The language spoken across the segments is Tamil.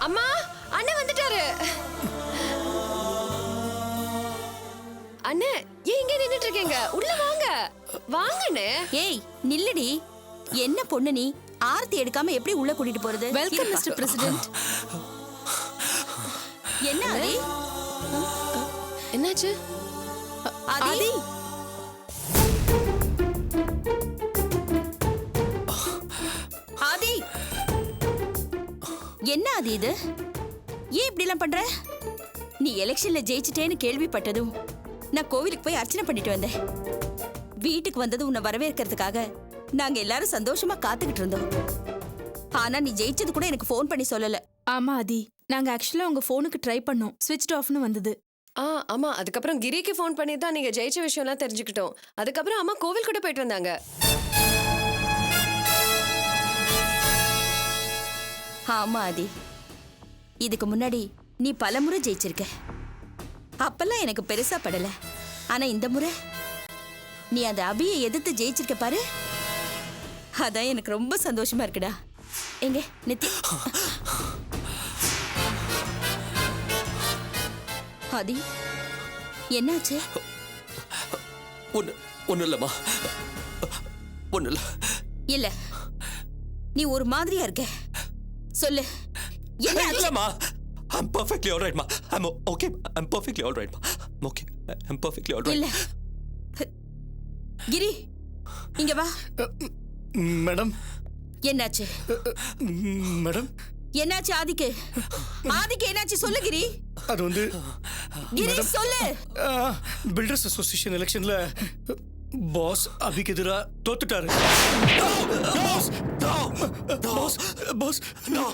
அம்மா, அண்ணே வந்துட்டாரு. அண்ணே, ஏன் இங்க நின்னுட்டு இருக்கீங்க? உள்ள வாங்க. வாங்கண்ணே. ஏய் நில்லுடி. என்ன பொண்ணு நீ? ஆர்த்தி எடுக்காம எப்படி உள்ள கூட்டிட்டு போறது? Welcome mister president. என்ன ஆதி? என்னாச்சு? ஆதி ஆதி என்ன ஆதி இது? ஏன் இப்படி எல்லாம் பண்ற? நீ எலெக்ஷன்ல ஜெயிச்சிட்டேன்னு கேள்விப்பட்டதும் நான் கோவிலுக்கு போய் அர்ச்சனை பண்ணிட்டு வந்தேன். வீட்டுக்கு வந்தது உன்னை வரவேற்கிறதுக்காக நாங்க எல்லாரும் சந்தோஷமா காத்துக்கிட்டு இருந்தோம். ஆனா நீ ஜெயிச்சது கூட எனக்கு ஃபோன் பண்ணி சொல்லல. ஆமா ஆதி, நாங்க ஆக்சுவலா உங்க போனுக்கு ட்ரை பண்ணோம், ஸ்விட்ச் ஆஃப்னு வந்தது. ஆமா, அதுக்கப்புறம் கிரிக்கு ஃபோன் பண்ணி தான் நீங்க ஜெயிச்ச விஷயம்லாம் தெரிஞ்சுக்கிட்டோம். அதுக்கப்புறம் அம்மா கோவில் கூட போயிட்டு வந்தாங்க. ஆமா ஆதி, இதுக்கு முன்னாடி நீ பலமுறை ஜெயிச்சிருக்க. அப்பெல்லாம் எனக்கு பெருசா படல. ஆனா இந்த முறை நீ அந்த அபியை எதிர்த்து ஜெயிச்சிருக்க பாரு, அதான் எனக்கு ரொம்ப சந்தோஷமா இருக்குடா. எங்க நித்யா? ஆதி என்னாச்சு? ஒண்ணு இல்லம்மா, ஒண்ணு இல்ல. இல்ல, நீ ஒரு மாதிரியா இருக்க. சொல்லு, என்ன இல்லம்மா. I'm perfectly all right, ma. I'm okay. I'm perfectly all right, ma. I'm okay. I'm perfectly all right. இல்ல கிரி, இங்க வா. மேடம். என்னாச்சு மேடம்? என்னாச்சு ஆதிக்கு? ஆதிக்கு என்னாச்சு சொல்லு கிரி. அது வந்து கிரி சொல்லு. பில்டர்ஸ் அசோசியேஷன் எலெக்ஷன்ல பாஸ் அபிக்கு எதிரா தோத்துட்டாரு. Pass pass No.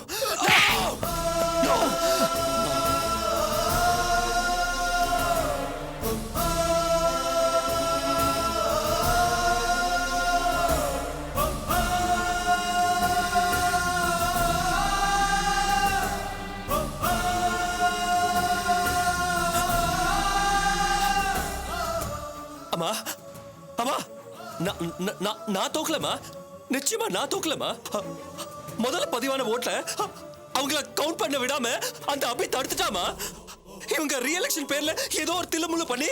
அம்மா, அம்மா, நான் தோக்கலமா. நிச்சயமா நான் தோக்கலமா. முதல்ல பதிவான ஓட்ல அவங்கள கவுண்ட் பண்ண விடாம அந்த அபி தடுத்துட்டாமா. இவங்க ரீஎலெக்ஷன் பேர்ல ஏதோ ஒரு தில்லுமுள்ளு பண்ணி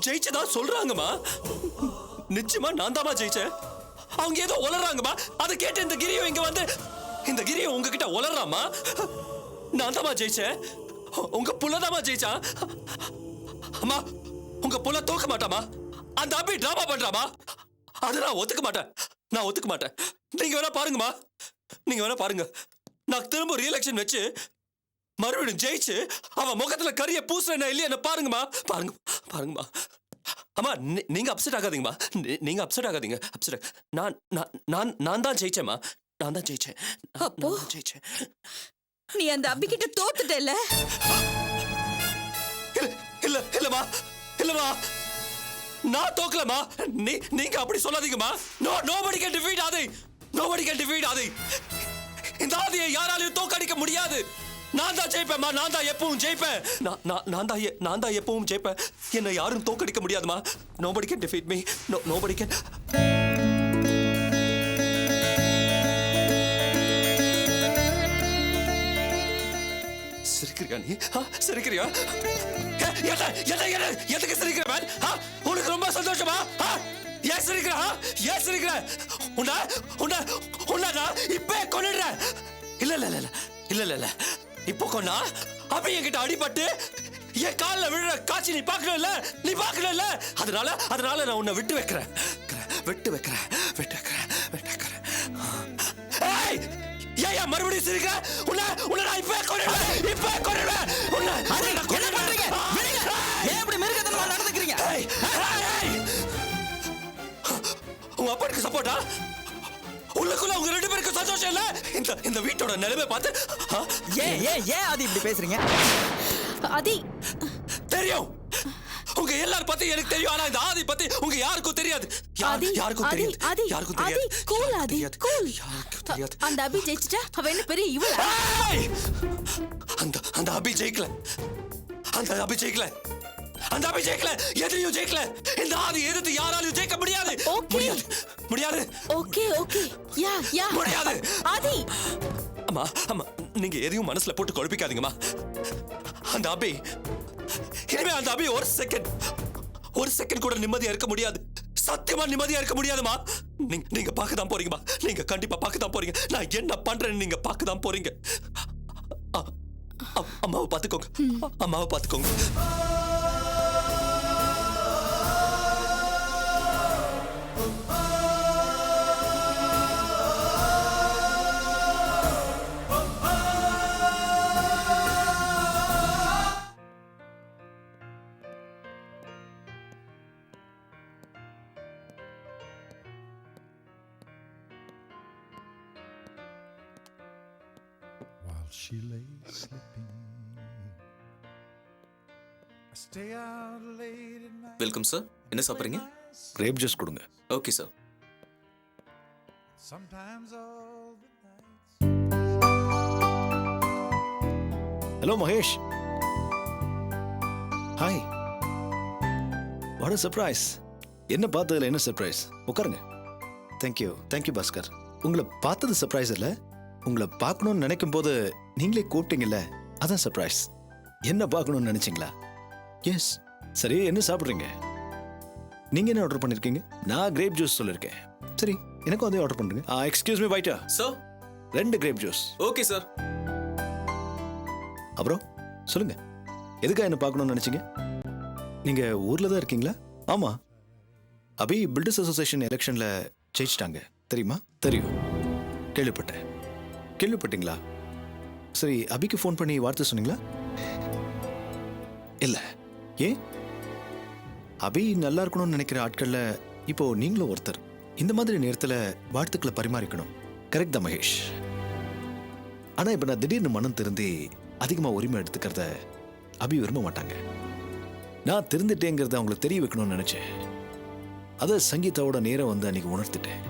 ஜெயிச்சதா சொல்றாங்கம்மா. நிச்சயமா நான் தாமா ஜெயிச்சேன். அவங்க ஏதோ உளறாங்கம்மா. அதை கேட்டு இந்த கிரியும் இங்க வந்து இந்த கிரியும் உங்ககிட்ட உளறாமா. நான் தாமா ஜெயிச்சேன். உங்க புள்ளதாமா ஜெயிச்சா. அம்மா, உங்க புள்ள தோக்க மாட்டாமா. அந்த அபி டிராமா பண்றாமா. அது நான் ஒத்துக்க மாட்டேன். நான் ஒத்துக்க மாட்டேன். நீங்க வேணா பாருங்கம்மா, நீங்க வேணா பாருங்க. நான் திரும்ப ரீஎலெக்ஷன் வச்சு மறுபடியும் ஜெயிச்சு அவன் முகத்துல கரிய பூசுறேன் இல்லையா பாருங்கம்மா. பாருங்க, பாருங்கம்மா. அம்மா, நீங்க அப்செட் ஆகாதீங்கம்மா. நீங்க அப்செட் ஆகாதீங்க. அப்செட் நான் நான் நான் தான் ஜெயிச்சேம்மா. நான் தான் ஜெயிச்சேன். அப்போ ஜெயிச்சேன். நீ அந்த அபி கிட்ட தோத்துட்டல? இல்ல இல்லம்மா, இல்லம்மா, நான் தோக்கலமா. நீங்க அப்படி சொல்லாதீங்கம்மா. nobody can defeat Aadhi. nobody can defeat ஆதி. இந்த ஆதியை யாராலையும் தோக்கடிக்க முடியாது. நான் தான் ஜெயிப்பேன்மா. நான் தான் எப்பவும் ஜெயிப்பேன். நான் தான் எப்பவும் ஜெயிப்பேன். என்னை யாரும் தோக்கடிக்க முடியாதுமா. nobody can defeat me. nobody can. சிரிக்கிறியா நீ? சிரிக்கிறியா? எதுக்கு சிரிக்கிற மேன்? உனக்கு ரொம்ப சந்தோஷமா? ஏன் சிரிக்கிற? ஏன் சிரிக்கிற? உன்னை நான் இப்ப கொன்னுடுறேன். இல்ல இல்ல இல்ல இல்ல இல்ல இல்ல. இப்போ கொன்னா அப்ப என்கிட்ட அடிபட்டு என் காலில் விழுற காட்சி நீ பார்க்கல. நீ பார்க்கல. அதனால நான் உன்னை விட்டு வைக்கிறேன். விட்டு வைக்கிறேன். விட்டு வைக்கிறேன். விட்டு வைக்கிறேன். ஏய், ஏன் மறுபடியும் சிரிக்கிற? உன்னை நான் இப்ப கொன்னுடுவேன். இப்ப கொன்னுடுவேன். உன்னை என்ன பண்றீங்க? ஏன் இப்படி மிருகத்தனமா நடந்துக்கிறீங்க? உங்க அப்பாக்கு சப்போர்ட்டா? உள்ளுக்குள்ள உங்க ரெண்டு பேருக்கு சந்தோஷம் இல்ல? இந்த வீட்டோட நிலைமை பார்த்து ஏன் ஆதி இப்படி பேசுறீங்க? ஆதி தெரியும். உங்க எல்லார பத்தி எனக்கு தெரியும். ஆனா இந்த ஆதி பத்தி உங்க யாருக்கும் தெரியாது. யாருக்கும் தெரியாது. யாருக்கும் தெரியாது. கூல் ஆதி, கூல். யாருக்கும் தெரியாது. அந்த அபி ஜெயிச்சிட்டா அவ என்ன பெரிய இவளா? அந்த அபி ஜெயிக்கல. அந்த அபி ஜெயிக்கல. அந்த அபி ஜெயிக்கல. எதையும் ஜெயிக்கல. இந்த ஆதி எதிர்த்து யாராலையும் ஜெயிக்க முடியாது. முடியாது. முடியாது. Okay okay. யா முடியாது. ஆதி, அம்மா, அம்மா, நீங்க எதையும் மனசுல போட்டு குழப்பிக்காதீங்கம்மா. அந்த அபி இனிமே அந்த அபி ஒரு செகண்ட் கூட நிம்மதியா இருக்க முடியாது. சத்தியமா நிம்மதியா இருக்க முடியாதுமா. நீங்க பார்க்க தான் போறீங்கம்மா. நீங்க கண்டிப்பா பார்க்க தான் போறீங்க. நான் என்ன பண்றேன்னு நீங்க பார்க்க தான் போறீங்க. அம்மாவை பார்த்துக்கோங்க, அம்மாவை பார்த்துக்கோங்க. While she lay sleeping, I stay out late at night. Welcome sir. என்ன சாப்பிட்றீங்க? கிரேப் ஜூஸ் கொடுங்க. Okay sir. Sometimes all the nights. Hello Mahesh. Hi. What a surprise. என்ன பார்த்ததுல என்ன சர்ப்ரைஸ்? உட்காருங்க. தேங்க்யூ பாஸ்கர். உங்களை பார்த்தது சர்ப்ரைஸ் இல்லை, உங்களை பார்க்கணும்னு நினைக்கும் போது நீங்களே கூப்பிட்டீங்கல்ல, அதான் சர்ப்ரைஸ். என்ன பார்க்கணும்னு நினைச்சீங்களா? எஸ். சரி, என்ன சாப்பிட்றீங்க? நீங்க என்ன ஆர்டர் பண்ணிருக்கீங்க? நான் கிரேப் ஜூஸ் சொல்லிருக்கேன். சரி, எனக்கும் அதே ஆர்டர் பண்ணுங்க. எக்ஸ்கியூஸ் மீ வைட்டா. Sir 2 grape juice. Okay sir. அப்புறம் சொல்லுங்க, எதுக்காக என்ன பார்க்கணும்னு நினைச்சீங்க? நீங்க ஊர்ல தான் இருக்கீங்களா? ஆமா, அபி பில்டர்ஸ் அசோசியேஷன் எலெக்ஷன்ல ஜெயிச்சிட்டாங்க, தெரியுமா? தெரியும், கேள்விப்பட்டீங்களா? சரி, அபிக்கு ஃபோன் பண்ணி வார்த்தை சொன்னீங்களா? இல்ல. ஏன்? அபி நல்லா இருக்கணும்னு நினைக்கிற ஆட்கள்ல இப்போ நீங்களும் ஒருத்தர். இந்த மாதிரி நேரத்துல வாழ்த்துக்களை பரிமாறிக்கணும். கரெக்ட் தான் மகேஷ். ஆனா இப்ப நான் திடீர்னு மனம் திருந்தி அதிகமா உரிமை எடுத்துக்கிறத அபி விரும்ப மாட்டாங்க. நான் திருந்துட்டேங்கிறத அவங்களுக்கு தெரிய வைக்கணும்னு நினைச்சேன். அதை சங்கீதாவோட நேரம் வந்து அன்னைக்கு உணர்த்திட்டேன்.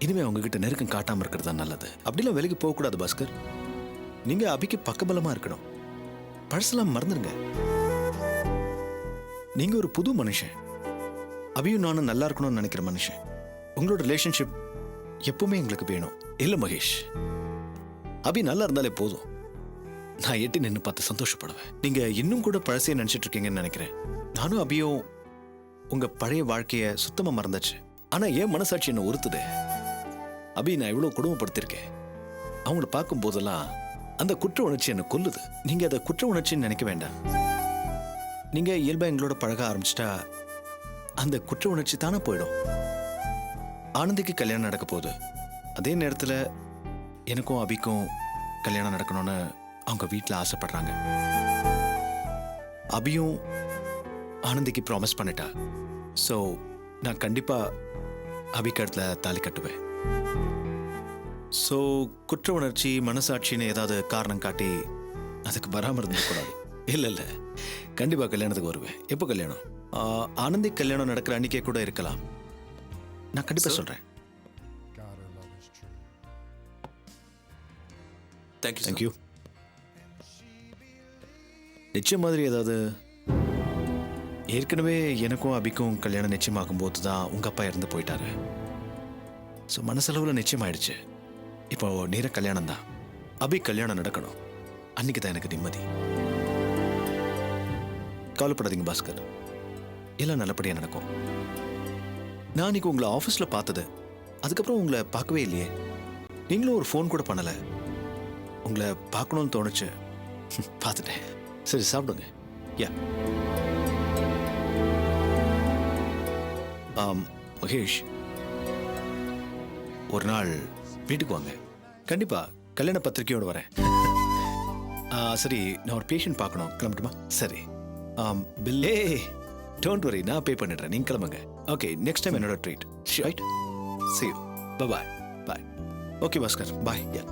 இனிமே அவங்க கிட்ட நெருக்கம் காட்டாம இருக்கிறது தான் நல்லது. அப்படிலாம் வேலைக்கு போகக்கூடாது பாஸ்கர். நீங்க அபிக்கு பக்கபலமா இருக்கணும். பழசெல்லாம் மறந்துடுங்க. நீங்க ஒரு புது மனுஷன். அபியும் நானும் நல்லா இருக்கணும்னு நினைக்கிற மனுஷன். உங்களோட ரிலேஷன்ஷிப் எப்பவுமே எங்களுக்கு வேணும். இல்ல மகேஷ், அபி நல்லா இருந்தாலே போதும். நான் எட்டி நின்று பார்த்து சந்தோஷப்படுவேன். நீங்க இன்னும் கூட பழசையை நினைச்சிட்டு இருக்கீங்கன்னு நினைக்கிறேன். நானும் அபியும் உங்க பழைய வாழ்க்கைய சுத்தமா மறந்தாச்சு. ஆனா என் மனசாட்சி என்ன உறுத்துது. அபி நான் இவ்வளவு குடும்பப்படுத்திருக்கேன். அவங்கள பார்க்கும் போதெல்லாம் அந்த குற்ற உணர்ச்சி என்ன கொல்லுது. நீங்க அதை குற்ற உணர்ச்சின்னு நினைக்க வேண்டாம். நீங்க இயல்பா எங்களோட பழக ஆரம்பிச்சிட்டா அந்த குற்ற உணர்ச்சி தானே போயிடும். ஆனந்திக்கு கல்யாணம் நடக்க போகுது. அதே நேரத்தில் எனக்கும் அபிக்கும் கல்யாணம் நடக்கணும்னு அவங்க வீட்டில் ஆசைப்படுறாங்க. அபியும் ஆனந்திக்கு ப்ராமிஸ் பண்ணிட்டா. ஸோ நான் கண்டிப்பா அபிக்கு இடத்துல தாலி கட்டுவேன். ஸோ குற்ற உணர்ச்சி மனசாட்சின்னு ஏதாவது காரணம் காட்டி அதுக்கு வராமல் இருந்துக்கூடாது. இல்லை, கண்டிப்பா கல்யாணத்துக்கு வருவேன். எப்போ கல்யாணம்? ஆனந்தி கல்யாணம் நடக்கிற அன்னைக்கே கூட இருக்கலாம். நான் கண்டிப்பா சொல்றேன். God, her love is true. Thank you. நிச்சயம் மாதிரி ஏதாவது? ஏற்கனவே எனக்கும் அபிக்கும் கல்யாணம் நிச்சயமாகும் போது தான் உங்க அப்பா இறந்து போயிட்டாரு. ஸோ மனசளவில் நிச்சயமாயிடுச்சு. இப்போ நேர கல்யாணம் தான். அபி கல்யாணம் நடக்கணும். அன்னைக்கு தான் எனக்கு நிம்மதி. கவலைப்படாதீங்க பாஸ்கர், எல்லாம் நல்லபடியா நடக்கும். நான் அன்னைக்கு உங்களை ஆஃபீஸ்ல பார்த்தது, அதுக்கப்புறம் உங்களை பார்க்கவே இல்லையே. நீங்களும் ஒரு ஃபோன் கூட பண்ணல. உங்களை பார்க்கணும்னு தோணுச்சு, பார்த்துட்டேன். சரி, சாப்பிடுங்க. யா. மகேஷ், ஒரு நாள் வீட்டுக்கு வாங்க. கண்டிப்பா கல்யாண பத்திரிக்கையோடு வரேன். சரி, நான் ஒரு பேஷண்ட் பார்க்கணும். கிளம்பட்டுமா? சரி. பில்லே டோன்ட் வரி, நான் பே பண்ணிடுறேன். நீங்க கிளம்புங்க. ஓகே, நெக்ஸ்ட் டைம் என்னோட treat. Right? see you. Bye bye. Okay Bhaskar, bye. Yeah.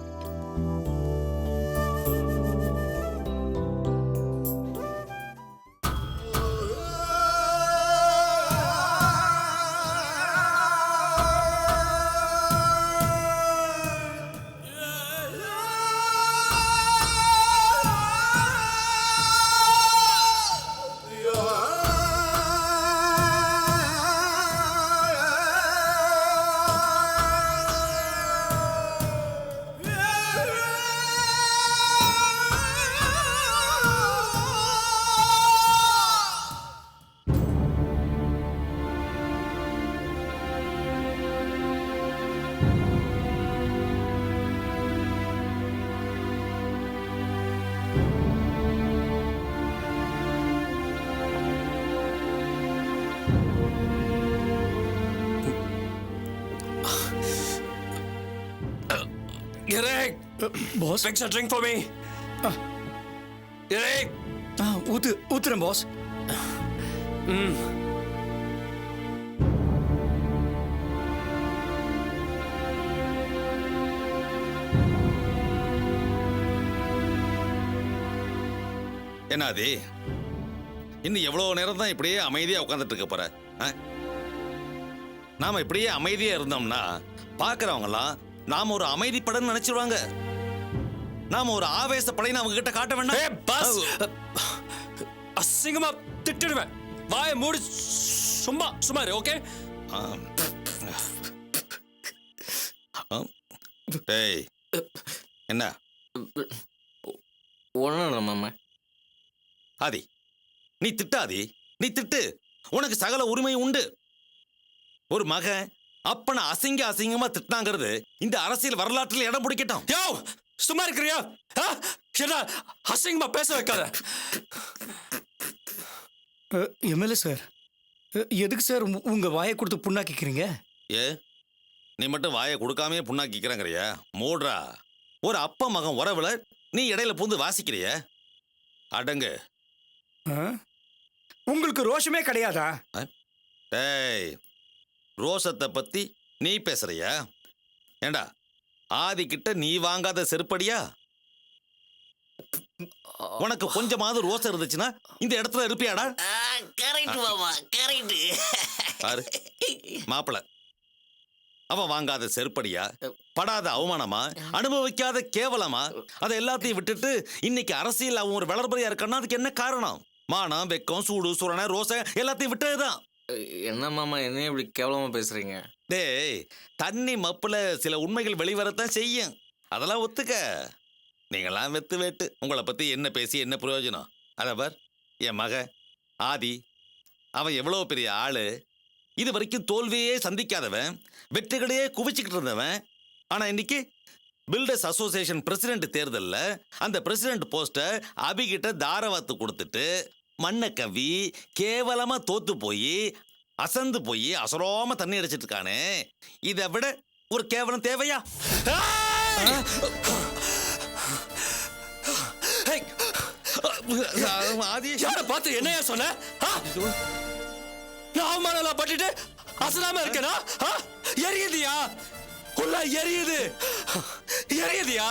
Eric, boss fix a drink for me. Eric. ஊத்துறேன் பாஸ். என்ன அது இன்னும் எவ்வளவு நேரம் தான் இப்படியே அமைதியா உட்காந்துட்டு இருக்க போற? நாம இப்படியே அமைதியா இருந்தோம்னா பாக்குறவங்கலாம் நாம ஒரு அமைதி படம்னு நினைச்சிருவாங்க. நாம ஒரு ஆவேச படைன்னு அவங்க கிட்ட காட்ட வேண்டாம். Hey, boss. அசிங்கமா திட்டிடுவேன். வாயை மூடி சும்மா சும்மா இரு, ஓகே? டேய் என்ன ஒன்றும் மாமா. ஆதி நீ திட்டாதி, நீ திட்டு, உனக்கு சகல உரிமை உண்டு. ஒரு மகன் அப்பனை அசிங்கமா திட்டினாங்கிறது இந்த அரசியல் வரலாற்றில் இடம் பிடிக்கட்டும். யோ, சும்மா இருக்கிறியா? என்ன அசிங்கமா பேச வைக்காத. எம்எல்ஏ சார், எதுக்கு சார் உங்க வாயை கொடுத்து புண்ணாக்கிக்கிறீங்க? ஏ நீ மட்டும் வாயை கொடுக்காமே புண்ணாக்கிக்கிறங்கிறியா? மூடுறா. ஒரு அப்பா மகன் உறவுல நீ இடையில பூந்து வாசிக்கிறிய? அடங்கு. உங்களுக்கு ரோஷமே கிடையாதா? டேய், ரோஷத்தை பத்தி நீ பேசுறியா? ஏண்டா ஆதி கிட்ட நீ வாங்காத செருப்படியா? உனக்கு கொஞ்சமாவது ரோசம் இருந்துச்சுன்னா இந்த இடத்துல இருப்பியாடா? கரெக்ட் மாமா, கரெக்ட். பாரு மாப்பிள, அவன் வாங்காத செருப்படியா, படாத அவமானமா, அனுபவிக்காத கேவலமா, அதை எல்லாத்தையும் விட்டுட்டு இன்னைக்கு அரசியல் அவன் ஒரு வளர்பறையா இருக்கான்னா அதுக்கு என்ன காரணம்? மானம், வெக்கம், சூடு, சுரணை, ரோசை எல்லாத்தையும் விட்டதுதான். என்ன மாமா என்ன இப்படி கேவலமா பேசுறீங்க? டேய், தண்ணி மப்புல சில உண்மைகள் வெளிவரத்தான் செய்யும். அதெல்லாம் ஒத்துக்க. நீங்களாம் வெத்து வேட்டு உங்களை பத்தி என்ன பேசி என்ன பிரயோஜனம்? அத பார், என் மக ஆதி, அவன் எவ்வளோ பெரிய ஆளு. இது வரைக்கும் தோல்வியே சந்திக்காதவன், வெற்றிகளையே குவிச்சுக்கிட்டு இருந்தவன். ஆனா இன்னைக்கு பில்டர்ஸ் அசோசியேஷன் பிரசிடென்ட் தேர்தல்ல அந்த பிரசிடென்ட் போஸ்ட அபிகிட்ட தாரவாத்து கொடுத்துட்டு மண்ணை கவ்வி கேவலமா தோத்து போய் அசந்து போய் அசராம தண்ணி அடிச்சிட்டு இருக்கானே, இதை விட ஒரு கேவலம் தேவையா? ஆதி, யாரை பார்த்து என்னையா சொன்ன? நான் அவமானம் பட்டுட்டு அசலாம இருக்கேனா? எரியுதியா? உள்ள எரியுது, எரியுதியா?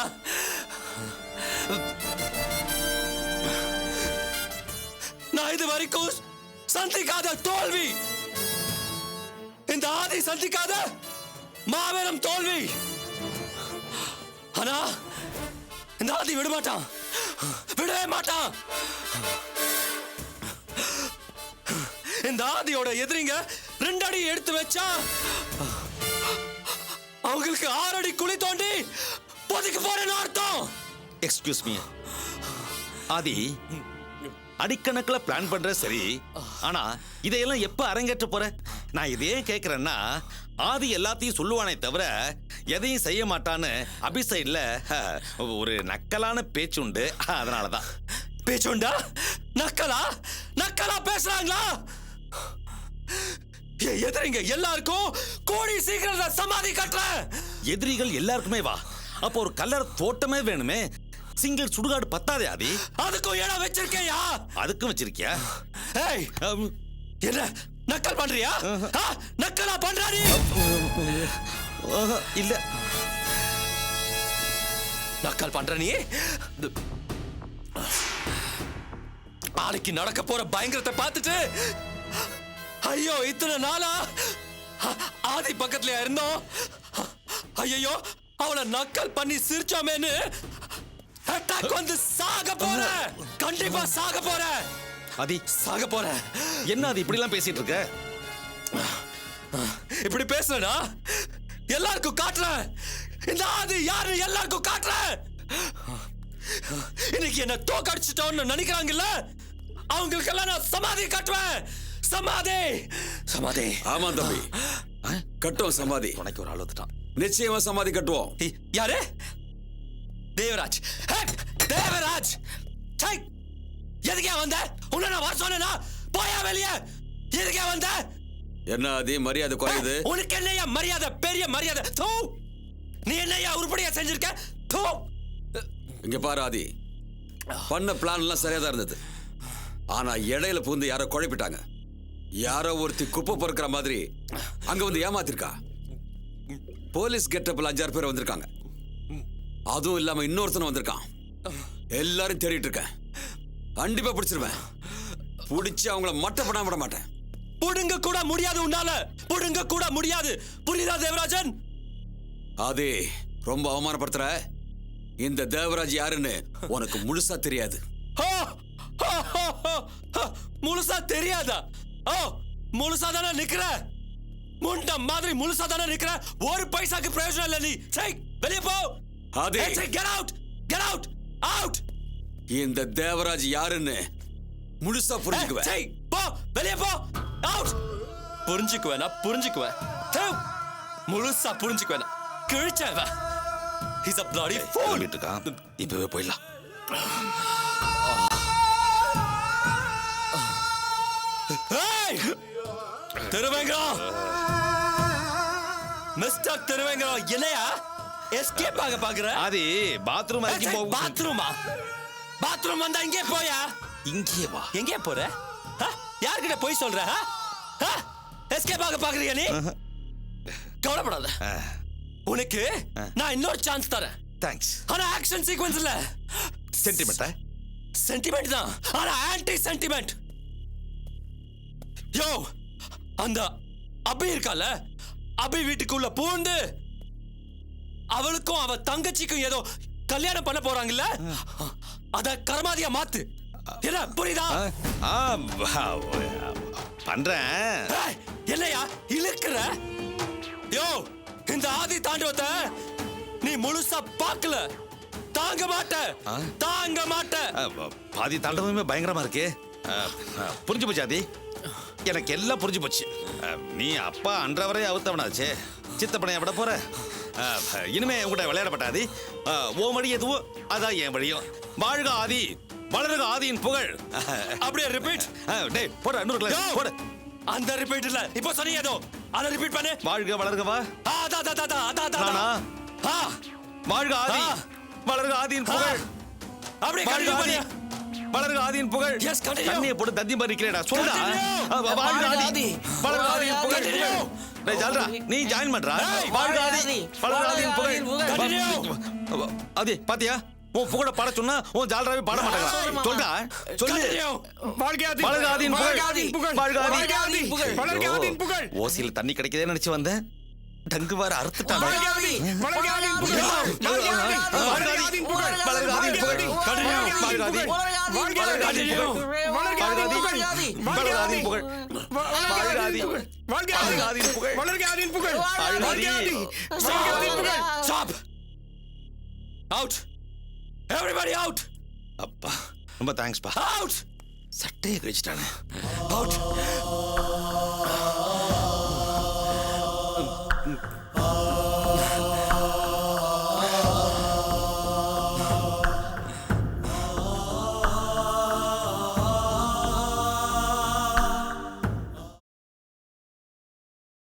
நான் இது வரைக்கும் சந்திக்காத தோல்வி, இந்த ஆதி சந்திக்காத மாபெரும் தோல்வி. ஆனா இந்த ஆதி விடமாட்டான், விடவே மாட்டான். இந்த ஆதியோட எதிரிங்க 2 அடி எடுத்து வச்சா அவங்களுக்கு 6 அடி குழி தோண்டி பொதுக்கு போறேன்னு அர்த்தம். எக்ஸ்கியூஸ் மீ ஆதி, அடிக்கணக்கில் பிளான் பண்ற சரி, ஆனா இதையெல்லாம் எப்ப அரங்கேற்ற போற? நான் இதே கேட்கிறேன்னா, ஆதி எல்லாத்தையும் சொல்லுவானே தவிர எதையும் செய்ய மாட்டான்னு அபிசைட்ல ஒரு நக்கலான பேச்சுண்டு. அதனாலதான். பேச்சுண்டா? நக்கலா? நக்கலா பேசுறாங்களா? எதிரிங்க எல்லாருக்கும் கோடி சீக்கிரம் சமாதி கட்டுறேன். எதிரிகள் எல்லாருக்குமே வா, அப்போ ஒரு கல்லற தோட்டமே வேணுமே. சிங்கிள் சுடுகாடு பத்தாதே ஆதி? அதுக்கும் இடம் வச்சிருக்கையா? அதுக்கும் வச்சிருக்கியா? ஏய், என்ன நக்கல் பண்றியா? நக்கலா பண்றாரு? இல்ல, நக்கல் பண்ற நீ? நாளைக்கு நடக்க போற பயங்கரத்தை பார்த்துட்டு ஐயோ இத்தனை நாளா ஆதி பக்கத்துல இருந்தோம், ஐயோ அவளை நக்கல் பண்ணி சிரிச்சோமேன்னு அட்டாக் வந்து சாக போற. கண்டிப்பா சாக போற. ஆதி சாக போற. என்ன அது இப்படி எல்லாம் பேசிட்டு இருக்க? இப்படி பேசுறா எல்லாருக்கும் காட்டுறேன். இந்த ஆதி யாரு எல்லாருக்கும் காட்டுறேன். இன்னைக்கு என்ன தோக்கடிச்சிட்டோன்னு நினைக்கிறாங்கல்ல, அவங்களுக்கெல்லாம் நான் சமாதி கட்டுவேன். சமாதி, சமாதி. ஆமா தம்பி, கட்டுவோம் சமாதி. உனக்கு ஒரு ஆள் வந்துட்டான். நிச்சயமா சமாதி கட்டுவோம். யாரு? தேவராஜ். தேவராஜ், எதுக்கே வந்த? உன்னை நான் வர சொன்னா போயா வெளியே. எதுக்கே வந்த? என்ன அது மரியாதை குறையுது? உனக்கு என்னையா மரியாதை? பெரிய மரியாதை. நீ என்னையா உருப்படியா செஞ்சிருக்க? தோ. இங்க பாரு ஆதி, பண்ண பிளான் எல்லாம் சரியா தான் இருந்தது. ஆனா இடையில பூந்து யாரோ குழப்பிட்டாங்க. யாரோ ஒருத்தி குப்பை பொறுக்கிற மாதிரி அங்க வந்து ஏமாத்திருக்கா. போலீஸ் கெட்டப்ல 5-6 பேர் வந்திருக்காங்க. அதுவும் இல்லாம இன்னொருத்தனும் வந்திருக்கான். எல்லாரும் தேடிட்டு இருக்கேன். கண்டிப்பா பிடிச்சிருவேன். பிடிச்சு அவங்கள மட்டை பண்ண விட மாட்டேன். புடுங்க கூட முடியாது உன்னால. புடுங்க கூட முடியாது. புரியுதா தேவராஜன்? அதே ரொம்ப அவமானப்படுத்துற. இந்த தேவராஜ் யாருன்னு உனக்கு முழுசா தெரியாது. முழுசா தெரியாதா? ஓ, முழுசா தானே நிக்கிற. முண்ட மாதிரி முழுசா தானே நிக்கிற. ஒரு பைசாக்கு பிரயோஜனம் இல்ல. நீ வெளியே போ. அதே get out, get out, out. இந்த தேவராஜ் யாருன்னு முழுசா புரிஞ்சுக்குவேன். போ, வெளியே போ, அவுட். புரிஞ்சுக்குவேன், நான் புரிஞ்சுக்குவேன். முழுசா புரிஞ்சுக்குவேன். கிழிச்சவன். He's a bloody fool. இப்பவே போயிடலாம். திருவேங்கடம், மிஸ்டர் திருவேங்கடம், என்னையா எஸ்கேப் ஆக பாக்குற? ஆதி பாத்ரூம் வரைக்கும் போகும். பாத்ரூமா? பாத்ரூம் வந்தா இங்கே போயா? இங்கே வா. எங்கே போற? யார்கிட்ட போய் சொல்ற? எஸ்கேப் ஆக பாக்குறியா நீ? கவலைப்படாத, உனக்கு நான் இன்னொரு சான்ஸ் தரேன். தேங்க்ஸ். ஆனா ஆக்ஷன் சீக்வென்ஸ் இல்ல. சென்டிமெண்டா? சென்டிமெண்ட் தான், ஆனா ஆன்டி சென்டிமெண்ட். யோ, அந்த அபி இருக்கால, அபி வீட்டுக்குள்ள பூந்து அவளுக்கும் அவ தங்கச்சிக்கும் ஏதோ கல்யாணம் பண்ண போறாங்கல்ல, அத கர்மாதியா மாத்து. என்ன புரியுதா? பண்றேன். என்னையா இழுக்கிற? யோ, இந்த ஆதி தாண்டவத்தை நீ முழுசா பார்க்கல. தாங்க மாட்ட, தாங்க மாட்ட. பாதி தாண்டவமே பயங்கரமா இருக்கு. புரிஞ்சு போச்சு ஆதி, எனக்கு எல்லாம் புரிஞ்சு போச்சு. நீ அப்பா அன்றவரை அவுத்தவனாச்சு, சித்தப்பனை விட போற. இனிமே உங்கள்கிட்ட விளையாடப்பட்டாதி. ஓ வழி எதுவும் அதான் என் வழியும். வாழ்க ஆதி, வளருக ஆதியின் புகழ். அப்படியே ரிப்பீட். டேய் போட, 100 கிளாஸ் போட. அந்த ரிப்பீட் இல்ல, இப்போ சொன்னீங்க ஏதோ, அத ரிப்பீட் பண்ணு. வாழ்க வளருக வா. நானா? வாழ்க ஆதி, வளருக ஆதியின் புகழ். அப்படியே வாழ்க கண்டினியூ ஆதி, பண்ணு. வளருக ஆதியின் புகழ். Yes, continue. தண்ணியை போட்டு தந்தி மாதிரி இருக்கிறேடா. சொல்லுடா. Continue. வாழ்க ஆதி, வளருக ஆதியின் புகழ். Continue. டேய் ஜால்ரா, நீ ஜாயின் பண்றா. வாழ்க ஆதி, வளருக ஆதியின் புகழ். Continue. ஆதி பாத்தியா, உன் புகழ பாட சொன்னா உன் ஜால்ராவே பாட மாட்டாங்க. சொல்றா, சொல்லு. Continue. வளருக ஆதியின் புகழ். வாழ்க ஆதி. ஓசியில தண்ணி கிடைக்குதே நினைச்சு வந்தேன். டங்கு வார அறுத்துட்டாங்க. வளருக ஆதியின் புகழ். Stop. Out. Everybody out. அப்பா ரொம்ப தேங்க்ஸ் பா. Out. சட்டையை கழிச்சிட்டானே. Out.